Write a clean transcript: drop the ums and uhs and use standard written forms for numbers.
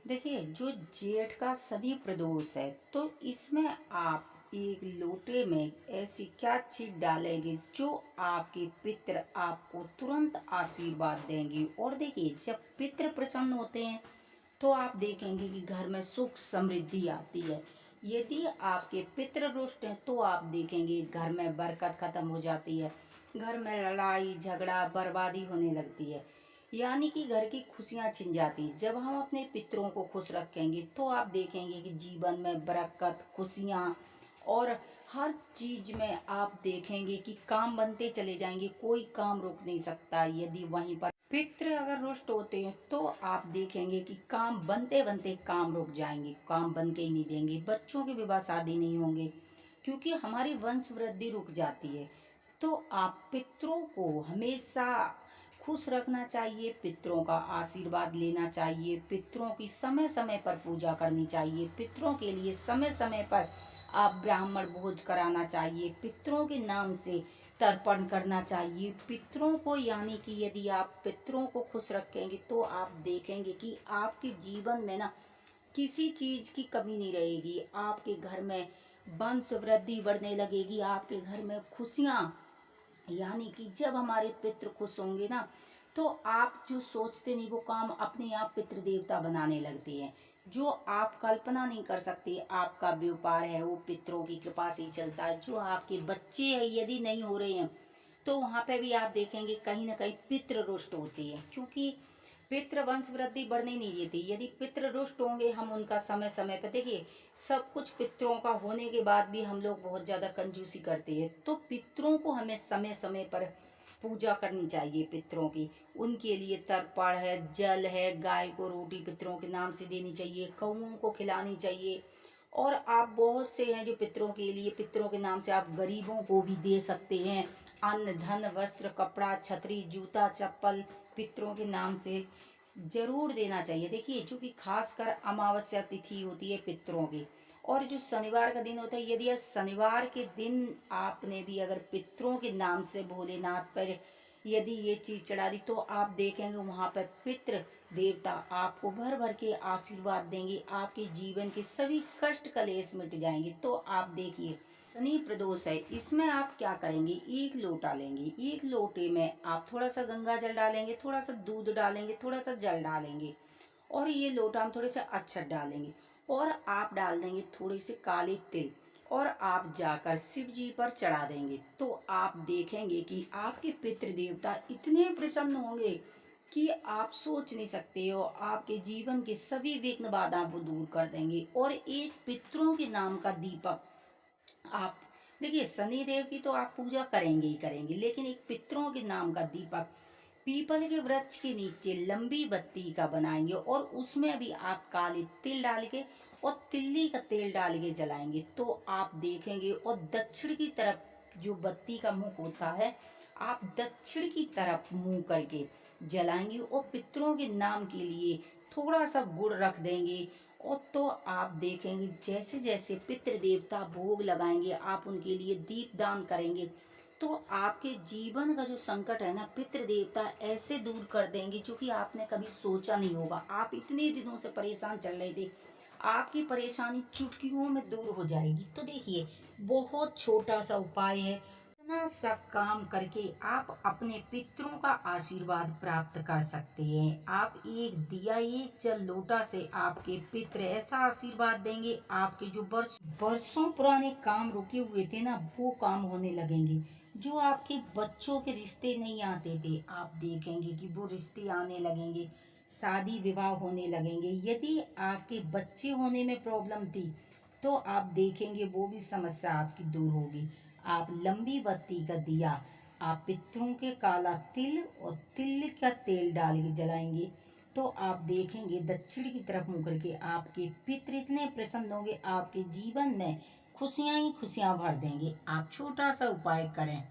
देखिए, जो जेठ का शनि प्रदोष है तो इसमें आप एक लोटे में ऐसी क्या चीज डालेंगे जो आपके पितृ आपको तुरंत आशीर्वाद देंगे। और देखिए, जब पितृ प्रसन्न होते हैं तो आप देखेंगे कि घर में सुख समृद्धि आती है। यदि आपके पितृ रुष्ट हैं तो आप देखेंगे घर में बरकत खत्म हो जाती है, घर में लड़ाई झगड़ा बर्बादी होने लगती है, यानी कि घर की खुशियां छिन जाती हैं। जब हम अपने पितरों को खुश रखेंगे तो आप देखेंगे कि जीवन में बरकत खुशियां और हर चीज में आप देखेंगे कि काम बनते चले जाएंगे, कोई काम रुक नहीं सकता। यदि वहीं पर पितृ अगर रुष्ट होते हैं तो आप देखेंगे कि काम बनते बनते काम रुक जाएंगे, काम बन के ही नहीं देंगे, बच्चों के विवाह शादी नहीं होंगे, क्योंकि हमारी वंश वृद्धि रुक जाती है। तो आप पितरों को हमेशा खुश रखना चाहिए, पितरों का आशीर्वाद लेना चाहिए, पितरों की समय समय पर पूजा करनी चाहिए, पितरों के लिए समय समय पर आप ब्राह्मण भोज कराना चाहिए, पितरों के नाम से तर्पण करना चाहिए पितरों को। यानी कि यदि आप पितरों को खुश रखेंगे तो आप देखेंगे कि आपके जीवन में ना किसी चीज की कमी नहीं रहेगी, आपके घर में वंश वृद्धि बढ़ने लगेगी, आपके घर में खुशियां। यानी कि जब हमारे पितृ खुश होंगे ना तो आप जो सोचते नहीं वो काम अपने आप पितृ देवता बनाने लगते हैं। जो आप कल्पना नहीं कर सकते आपका व्यापार है वो पितरों की कृपा से ही चलता है। जो आपके बच्चे हैं यदि नहीं हो रहे हैं तो वहां पे भी आप देखेंगे कहीं ना कहीं पितृ रुष्ट होती है, क्योंकि पितृ वंश वृद्धि बढ़ने नहीं देती। यदि पितृ रुष्ट होंगे हम उनका समय समय पर देखिए, सब कुछ पितरों का होने के बाद भी हम लोग बहुत ज्यादा कंजूसी करते हैं। तो पितरों को हमें समय समय पर पूजा करनी चाहिए पितरों की। उनके लिए तर्पण है, जल है, गाय को रोटी पितरों के नाम से देनी चाहिए, कौओं को खिलानी चाहिए। और आप बहुत से हैं जो पितरों के लिए पितरों के नाम से आप गरीबों को भी दे सकते हैं। अन्न धन वस्त्र कपड़ा छतरी जूता चप्पल पितरों के नाम से जरूर देना चाहिए। देखिए, जो कि खासकर अमावस्या तिथि होती है पितरों की, और जो शनिवार का दिन होता है, यदि शनिवार के दिन आपने भी अगर पितरों के नाम से भोलेनाथ पर यदि ये चीज चढ़ा दी तो आप देखेंगे वहां पर पितृ देवता आपको भर भर के आशीर्वाद देंगे, आपके जीवन के सभी कष्ट कलेश मिट जाएंगे। तो आप देखिए, शनि प्रदोष है, इसमें आप क्या करेंगे, एक लोटा लेंगे, एक लोटे में आप थोड़ा सा गंगा जल डालेंगे, थोड़ा सा दूध डालेंगे, थोड़ा सा जल डालेंगे, और ये लोटा में थोड़े से अक्षत डालेंगे, और आप डाल देंगे थोड़े से काले तिल, और आप जाकर शिव जी पर चढ़ा देंगे। तो आप देखेंगे कि आपके पितृ देवता इतने प्रसन्न होंगे कि आप सोच नहीं सकते हो। आपके जीवन के सभी विघ्न बाधा वो दूर कर देंगे। और एक पितरों के नाम का दीपक आप देखिए, शनि देव की तो आप पूजा करेंगे ही करेंगे, लेकिन एक पितरों के नाम का दीपक पीपल के वृक्ष के नीचे लंबी बत्ती का बनाएंगे, और उसमें भी आप काले तिल डाल के और तिल्ली का तेल डाल के जलाएंगे। तो आप देखेंगे, और दक्षिण की तरफ जो बत्ती का मुख होता है आप दक्षिण की तरफ मुंह करके जलाएंगे, और पितरों के नाम के लिए थोड़ा सा गुड़ रख देंगे। और तो आप देखेंगे जैसे जैसे पितृ देवता भोग लगाएंगे, आप उनके लिए दीप दान करेंगे, तो आपके जीवन का जो संकट है ना पितृ देवता ऐसे दूर कर देंगे जो कि आपने कभी सोचा नहीं होगा। आप इतने दिनों से परेशान चल रहे थे, आपकी परेशानी चुटकियों में दूर हो जाएगी। तो देखिए, बहुत छोटा सा उपाय है, इतना सा काम करके आप अपने पितरों का आशीर्वाद प्राप्त कर सकते हैं। आप एक दिया एक जल लोटा से आपके पितृ ऐसा आशीर्वाद देंगे, आपके जो वर्षों पुराने काम रुके हुए थे ना वो काम होने लगेंगे। जो आपके बच्चों के रिश्ते नहीं आते थे आप देखेंगे कि वो रिश्ते आने लगेंगे, शादी विवाह होने लगेंगे। यदि आपके बच्चे होने में प्रॉब्लम थी तो आप देखेंगे वो भी समस्या आपकी दूर होगी। आप लंबी बत्ती का दिया आप पितरों के काला तिल और तिल का तेल डाल के जलाएंगे, तो आप देखेंगे दक्षिण की तरफ मुड़ करके आपके पितृ इतने प्रसन्न होंगे, आपके जीवन में खुशियां ही खुशियां भर देंगे। आप छोटा सा उपाय करें।